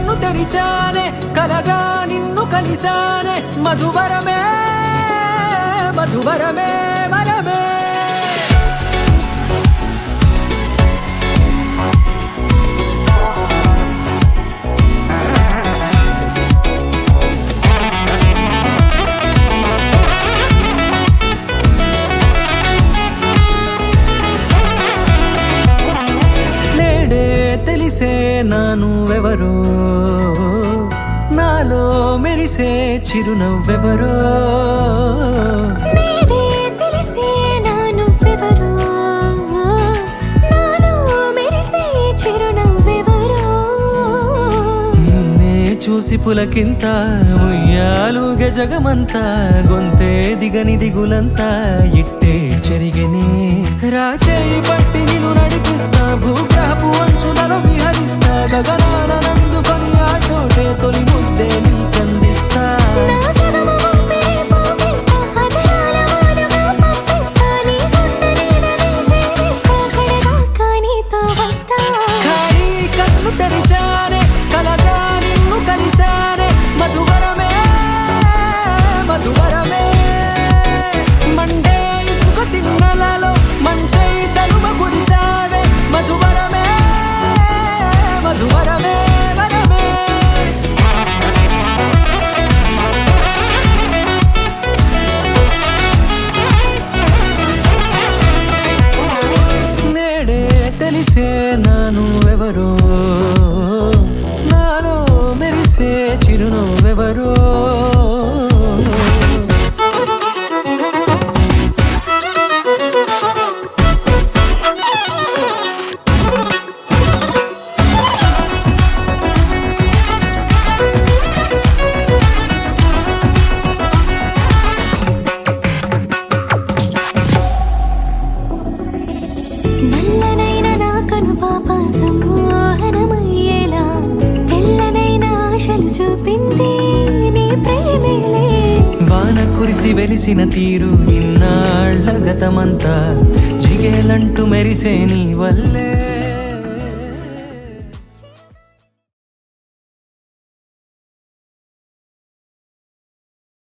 కన్ను తెరిచానే కలగా నిన్ను కలిసానే మధువరమే మధువరమే వరమే తెలిసే నానువెవరో నాలో మెరిసే చిరునవ్వెవరో నేడే తెలిసే నానువెవరో నాలో మెరిసే చిరునవ్వెవరో నిన్నే చూసి పులకింత ఉయ్యాలుగే జగమంతా గొంతే దిగని దిగులంతా ఇట్టే చెరిగెనే రాచేయి పట్టి నిన్ను నడిపిస్తా భూగ్రహపు అంచులలో విహరిస్తా గగనాన నందుకొని ఆ చోటే తొలి ముద్దే నీకందిస్తా నా సగమ ఊపిరి పోగిస్తా అదరాల వానగా పంపిస్తా నీ గుండె నీడనే చేరిస్తా కడదాకా నీతో వస్తా ఖాళీ కన్ను తెరిచానే కలగా నిన్ను కలిసానే మధువరమే మధువరమే మండే ఇసుక తిన్నలలో మంచై చలువ కురిసావే మధువరమే మధువరమే వరమే నేడే తెలిసే నానువెవరో నాలో మెరిసే చిరునవ్వెవరో నల్లనైన నా కనుపాప సమ్మోహనమయ్యేలా తెల్లనైన ఆశలు చూపింది నీ ప్రేమేలే వాన కురిసి వెలిసిన తీరు ఇన్నాళ్ళ గతమంతా జిగేలంటూ మెరిసే నీ వల్లే